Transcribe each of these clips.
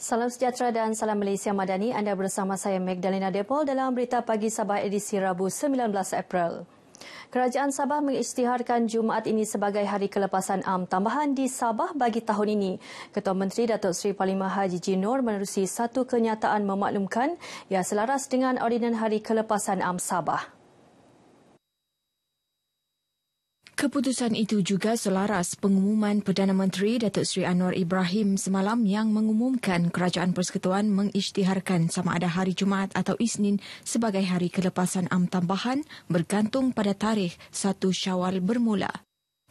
Salam sejahtera dan salam Malaysia Madani. Anda bersama saya Magdalena Depol dalam Berita Pagi Sabah edisi Rabu 19 April. Kerajaan Sabah mengisytiharkan Jumaat ini sebagai Hari Kelepasan Am tambahan di Sabah bagi tahun ini. Ketua Menteri Datuk Seri Parlimen Haji G. Noor menerusi satu kenyataan memaklumkan ia selaras dengan Ordinan Hari Kelepasan Am Sabah. Keputusan itu juga selaras pengumuman Perdana Menteri Datuk Seri Anwar Ibrahim semalam yang mengumumkan Kerajaan Persekutuan mengisytiharkan sama ada hari Jumaat atau Isnin sebagai Hari Kelepasan Am tambahan bergantung pada tarikh 1 Syawal bermula.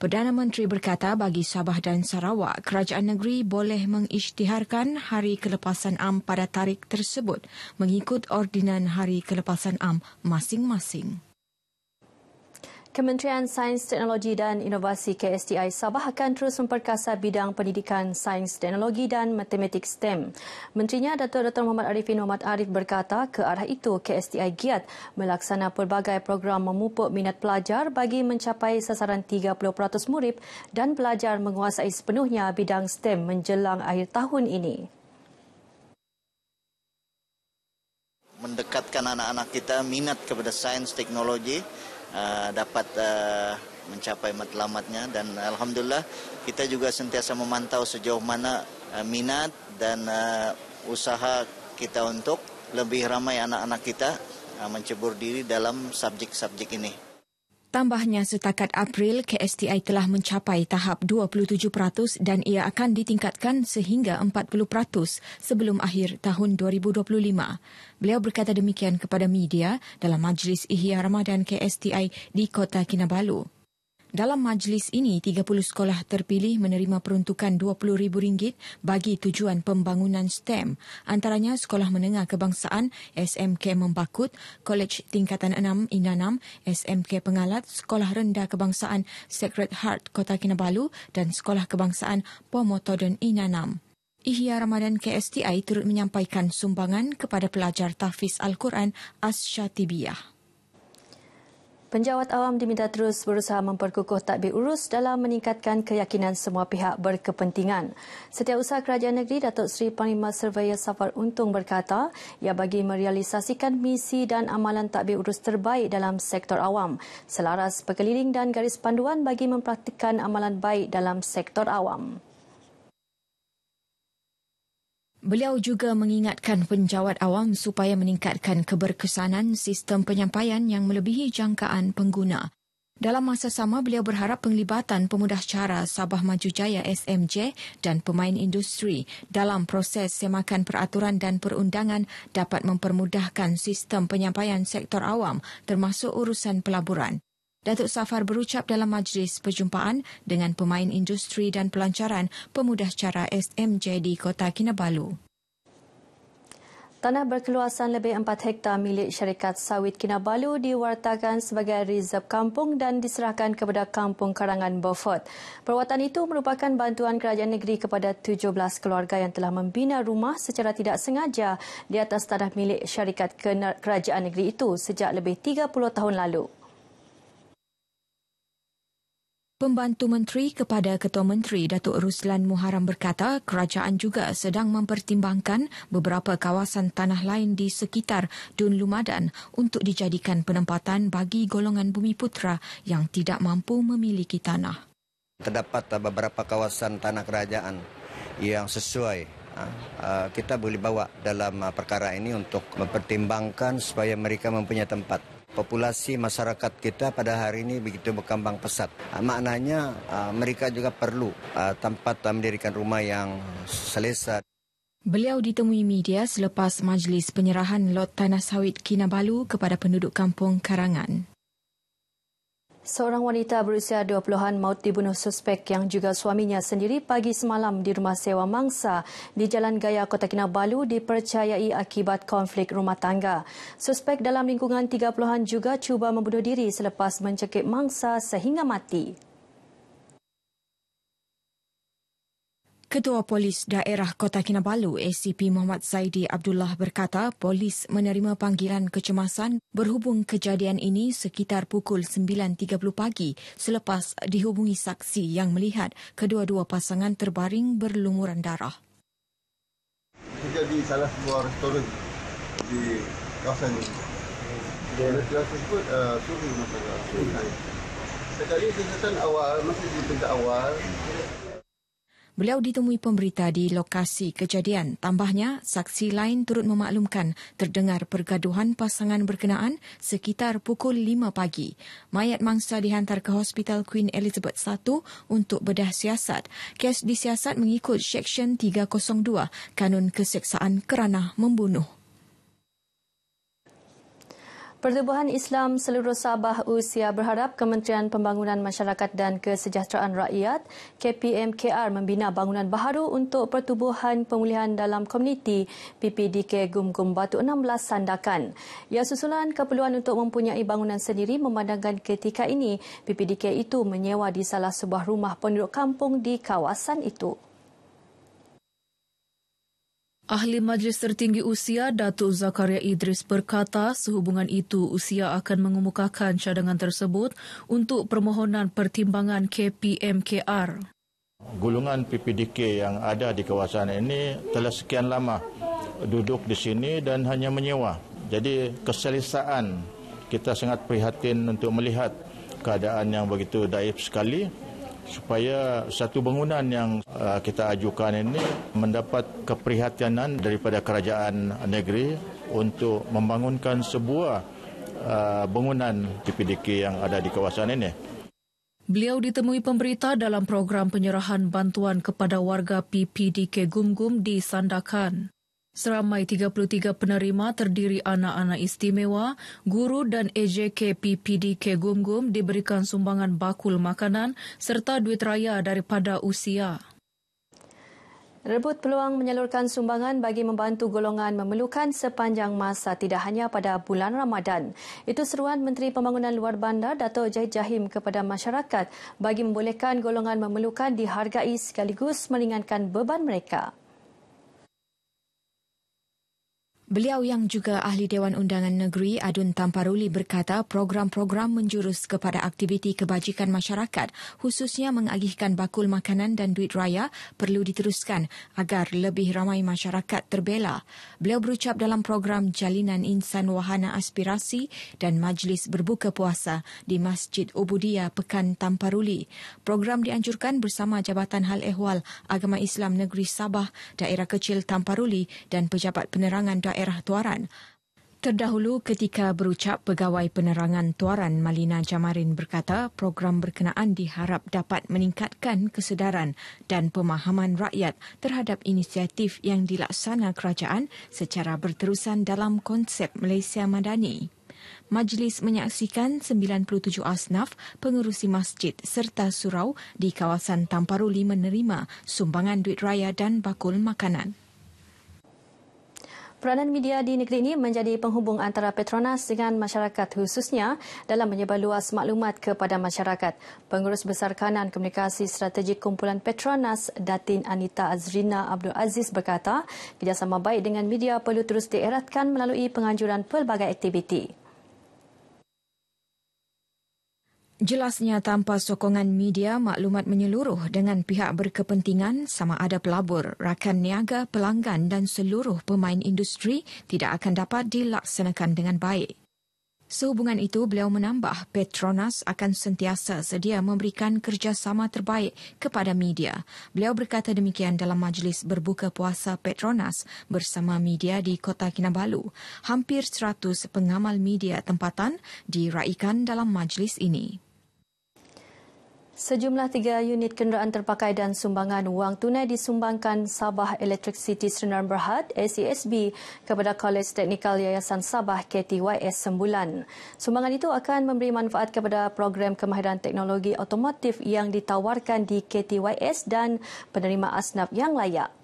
Perdana Menteri berkata bagi Sabah dan Sarawak, kerajaan negeri boleh mengisytiharkan Hari Kelepasan Am pada tarikh tersebut mengikut Ordinan Hari Kelepasan Am masing-masing. Kementerian Sains, Teknologi dan Inovasi KSTI Sabah akan terus memperkasa bidang pendidikan sains, teknologi dan matematik STEM. Menterinya Dr. Muhammad Arifin Muhammad Arif berkata ke arah itu KSTI giat melaksana pelbagai program memupuk minat pelajar bagi mencapai sasaran 30% murid dan pelajar menguasai sepenuhnya bidang STEM menjelang akhir tahun ini. Mendekatkan anak-anak kita minat kepada sains, teknologi, dapat mencapai matlamatnya dan Alhamdulillah kita juga sentiasa memantau sejauh mana minat dan usaha kita untuk lebih ramai anak-anak kita mencebur diri dalam subjek-subjek ini. Tambahnya, setakat April, KSTI telah mencapai tahap 27% dan ia akan ditingkatkan sehingga 40% sebelum akhir tahun 2025. Beliau berkata demikian kepada media dalam Majlis Ihya Ramadan KSTI di Kota Kinabalu. Dalam majlis ini, 30 sekolah terpilih menerima peruntukan RM20,000 bagi tujuan pembangunan STEM. Antaranya Sekolah Menengah Kebangsaan SMK Membakut, Kolej Tingkatan 6 Inanam, SMK Pengalat, Sekolah Rendah Kebangsaan Sacred Heart Kota Kinabalu dan Sekolah Kebangsaan Pomotodon Inanam. Ihya Ramadan KSTI turut menyampaikan sumbangan kepada pelajar tahfiz Al-Quran Asy-Syatibiyah. Penjawat awam diminta terus berusaha memperkukuh tadbir urus dalam meningkatkan keyakinan semua pihak berkepentingan. Setiausaha Kerajaan Negeri Datuk Seri Panglima Surveyor Safar Untung berkata, ia bagi merealisasikan misi dan amalan tadbir urus terbaik dalam sektor awam, selaras berkeliling dan garis panduan bagi mempraktikkan amalan baik dalam sektor awam. Beliau juga mengingatkan penjawat awam supaya meningkatkan keberkesanan sistem penyampaian yang melebihi jangkaan pengguna. Dalam masa sama, beliau berharap penglibatan pemudahcara Sabah Maju Jaya SMJ dan pemain industri dalam proses semakan peraturan dan perundangan dapat mempermudahkan sistem penyampaian sektor awam termasuk urusan pelaburan. Datuk Safar berucap dalam majlis perjumpaan dengan pemain industri dan pelancaran pemudahcara SMJ di Kota Kinabalu. Tanah berkeluasan lebih 4 hektar milik syarikat sawit Kinabalu diwartakan sebagai reserve kampung dan diserahkan kepada Kampung Karangan Beaufort. Perbuatan itu merupakan bantuan kerajaan negeri kepada 17 keluarga yang telah membina rumah secara tidak sengaja di atas tanah milik syarikat kerajaan negeri itu sejak lebih 30 tahun lalu. Pembantu Menteri kepada Ketua Menteri Datuk Ruslan Muharram berkata kerajaan juga sedang mempertimbangkan beberapa kawasan tanah lain di sekitar Dun Lumadan untuk dijadikan penempatan bagi golongan bumi putera yang tidak mampu memiliki tanah. Terdapat beberapa kawasan tanah kerajaan yang sesuai. Kita boleh bawa dalam perkara ini untuk mempertimbangkan supaya mereka mempunyai tempat. Populasi masyarakat kita pada hari ini begitu berkembang pesat. Maknanya mereka juga perlu tempat mendirikan rumah yang selesa. Beliau ditemui media selepas majlis penyerahan lot tanah sawit Kinabalu kepada penduduk kampung Karangan. Seorang wanita berusia 20-an maut dibunuh suspek yang juga suaminya sendiri pagi semalam di rumah sewa mangsa di Jalan Gaya Kota Kinabalu dipercayai akibat konflik rumah tangga. Suspek dalam lingkungan 30-an juga cuba membunuh diri selepas mencekik mangsa sehingga mati. Ketua Polis Daerah Kota Kinabalu, ACP Muhammad Zaidi Abdullah berkata polis menerima panggilan kecemasan berhubung kejadian ini sekitar pukul 9.30 pagi selepas dihubungi saksi yang melihat kedua-dua pasangan terbaring berlumuran darah. di salah sebuah restoran di kawasan ini. Restoran tersebut suri masalah. Sekali kegiatan awal, masih di tingkat awal. Beliau ditemui pemberita di lokasi kejadian. Tambahnya, saksi lain turut memaklumkan terdengar pergaduhan pasangan berkenaan sekitar pukul 5 pagi. Mayat mangsa dihantar ke Hospital Queen Elizabeth I untuk bedah siasat. Kes disiasat mengikut Seksyen 302 Kanun Keseksaan Kerana Membunuh. Pertubuhan Islam seluruh Sabah Usia berharap Kementerian Pembangunan Masyarakat dan Kesejahteraan Rakyat KPMKR membina bangunan baharu untuk Pertubuhan Pemulihan dalam Komuniti PPDK Gumgum Batu 16 Sandakan. Ia susulan keperluan untuk mempunyai bangunan sendiri memandangkan ketika ini PPDK itu menyewa di salah sebuah rumah penduduk kampung di kawasan itu. Ahli Majlis Tertinggi Usia Datuk Zakaria Idris berkata sehubungan itu Usia akan mengemukakan cadangan tersebut untuk permohonan pertimbangan KPMKR. Gulungan PPDK yang ada di kawasan ini telah sekian lama duduk di sini dan hanya menyewa. Jadi keselesaan kita sangat prihatin untuk melihat keadaan yang begitu daif sekali, supaya satu bangunan yang kita ajukan ini mendapat keprihatinan daripada kerajaan negeri untuk membangunkan sebuah bangunan PPDK yang ada di kawasan ini. Beliau ditemui pemberita dalam program penyerahan bantuan kepada warga PPDK Gumgum di Sandakan. Seramai 33 penerima terdiri anak-anak istimewa, guru dan AJK PPDK Gumgum diberikan sumbangan bakul makanan serta duit raya daripada Usia. Rebut peluang menyalurkan sumbangan bagi membantu golongan memerlukan sepanjang masa tidak hanya pada bulan Ramadan. Itu seruan Menteri Pembangunan Luar Bandar Dato' Zahid Jahim kepada masyarakat bagi membolehkan golongan memerlukan dihargai sekaligus meringankan beban mereka. Beliau yang juga Ahli Dewan Undangan Negeri Adun Tamparuli berkata program-program menjurus kepada aktiviti kebajikan masyarakat khususnya mengagihkan bakul makanan dan duit raya perlu diteruskan agar lebih ramai masyarakat terbela. Beliau berucap dalam program Jalinan Insan Wahana Aspirasi dan Majlis Berbuka Puasa di Masjid Ubudiyah Pekan Tamparuli. Program dianjurkan bersama Jabatan Hal Ehwal Agama Islam Negeri Sabah, Daerah Kecil Tamparuli dan Pejabat Penerangan Daerah Tuaran. Terdahulu ketika berucap Pegawai Penerangan Tuaran Malina Jamarin berkata program berkenaan diharap dapat meningkatkan kesedaran dan pemahaman rakyat terhadap inisiatif yang dilaksana kerajaan secara berterusan dalam konsep Malaysia Madani. Majlis menyaksikan 97 asnaf, pengerusi masjid serta surau di kawasan Tamparuli menerima sumbangan duit raya dan bakul makanan. Peranan media di negeri ini menjadi penghubung antara Petronas dengan masyarakat khususnya dalam menyebarluas maklumat kepada masyarakat. Pengurus Besar Kanan Komunikasi Strategik Kumpulan Petronas, Datin Anita Azrina Abdul Aziz berkata, kerjasama baik dengan media perlu terus dieratkan melalui penganjuran pelbagai aktiviti. Jelasnya tanpa sokongan media, maklumat menyeluruh dengan pihak berkepentingan sama ada pelabur, rakan niaga, pelanggan dan seluruh pemain industri tidak akan dapat dilaksanakan dengan baik. Sehubungan itu, beliau menambah Petronas akan sentiasa sedia memberikan kerjasama terbaik kepada media. Beliau berkata demikian dalam Majlis Berbuka Puasa Petronas bersama media di Kota Kinabalu. Hampir 100 pengamal media tempatan diraikan dalam majlis ini. Sejumlah 3 unit kenderaan terpakai dan sumbangan wang tunai disumbangkan Sabah Electricity Sdn Bhd SESB kepada Kolej Teknikal Yayasan Sabah KTYS Sembulan. Sumbangan itu akan memberi manfaat kepada program kemahiran teknologi otomotif yang ditawarkan di KTYS dan penerima asnaf yang layak.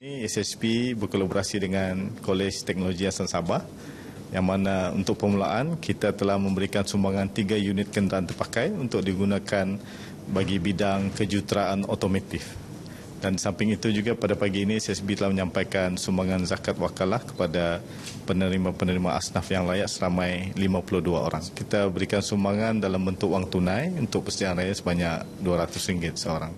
SSP berkolaborasi dengan Kolej Teknologi Yayasan Sabah, yang mana untuk permulaan kita telah memberikan sumbangan 3 unit kenderaan terpakai untuk digunakan bagi bidang kejuruteraan otomotif. Dan samping itu juga pada pagi ini SSB telah menyampaikan sumbangan zakat wakalah kepada penerima-penerima asnaf yang layak seramai 52 orang. Kita berikan sumbangan dalam bentuk wang tunai untuk persediaan raya sebanyak RM200 seorang.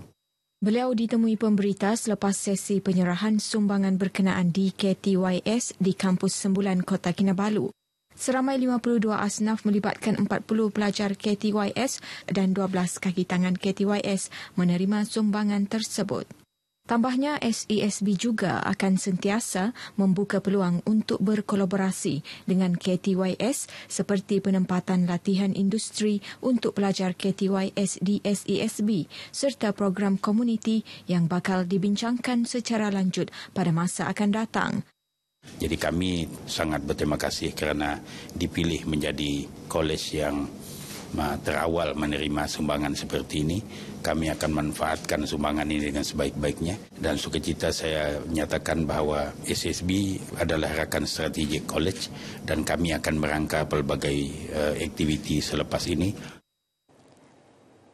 Beliau ditemui pemberita selepas sesi penyerahan sumbangan berkenaan di KTYS di Kampus Sembulan Kota Kinabalu. Seramai 52 asnaf melibatkan 40 pelajar KTYS dan 12 kaki tangan KTYS menerima sumbangan tersebut. Tambahnya, SESB juga akan sentiasa membuka peluang untuk berkolaborasi dengan KTYS seperti penempatan latihan industri untuk pelajar KTYS di SESB serta program komuniti yang bakal dibincangkan secara lanjut pada masa akan datang. Jadi kami sangat berterima kasih kerana dipilih menjadi kolej yang terawal menerima sumbangan seperti ini. Kami akan manfaatkan sumbangan ini dengan sebaik-baiknya dan sukacita saya menyatakan bahawa SSB adalah rakan strategik kolej dan kami akan merangka pelbagai aktiviti selepas ini.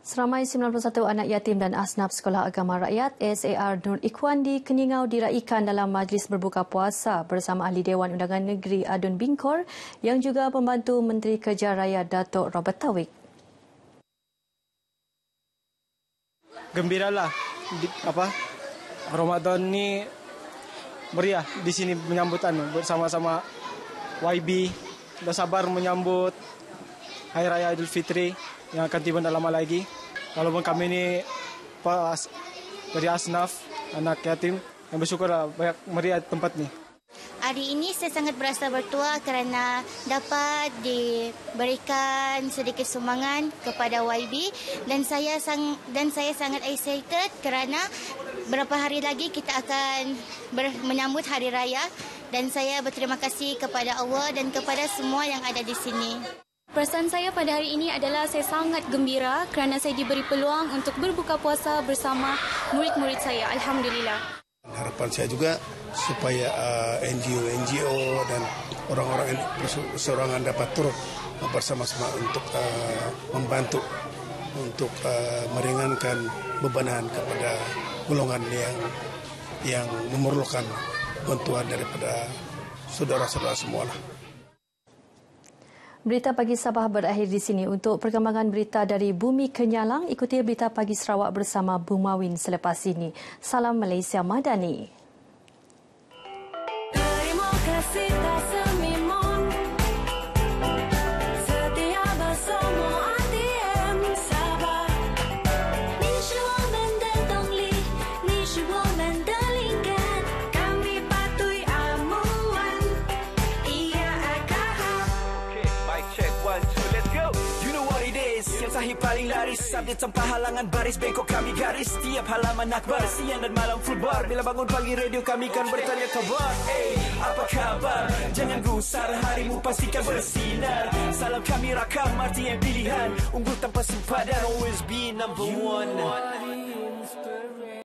Seramai 91 anak yatim dan asnaf Sekolah Agama Rakyat SAR Nur Ikhwan di Keningau diraikan dalam majlis berbuka puasa bersama Ahli Dewan Undangan Negeri Adun Bingkor yang juga pembantu Menteri Kerja Raya Datuk Robert Tawik. Gembiralah Ramadan ni meriah di sini menyambut bersama-sama YB dah sabar menyambut Hari Raya Idul Fitri yang akan tiba dalam lama lagi. Walaupun kami ni dari asnaf, anak yatim, yang bersyukurlah banyak meriah tempat ni. Hari ini saya sangat berasa bertuah kerana dapat diberikan sedikit sumbangan kepada YB dan saya sangat excited kerana beberapa hari lagi kita akan menyambut Hari Raya dan saya berterima kasih kepada Allah dan kepada semua yang ada di sini. Perasaan saya pada hari ini adalah saya sangat gembira kerana saya diberi peluang untuk berbuka puasa bersama murid-murid saya. Alhamdulillah. Harapan saya juga supaya NGO dan orang-orang perseorangan dapat turut bersama-sama untuk membantu untuk meringankan bebanan kepada golongan yang memerlukan bantuan daripada saudara-saudara semualah. Berita Pagi Sabah berakhir di sini. Untuk perkembangan berita dari Bumi Kenyalang, ikuti Berita Pagi Sarawak bersama Bumawin selepas ini. Salam Malaysia Madani. Terima kasih tak semimon. Setia bersama ATM Sabah. Ni是我们的动力，你是我们的灵感。Kami patuhi amuan. Ia akan check 1, 2, let's go. You know what it is. Yang sahih paling laris, update tanpa halangan baris, bengkok kami garis. Setiap halaman akbar, siang dan malam full bar. Bila bangun pagi radio kami kan bertanya kabar. Apa kabar? Jangan gusar, harimu pastikan bersinar. Salam kami rakam, arti yang pilihan. Unggul tanpa sempadan, always be number one.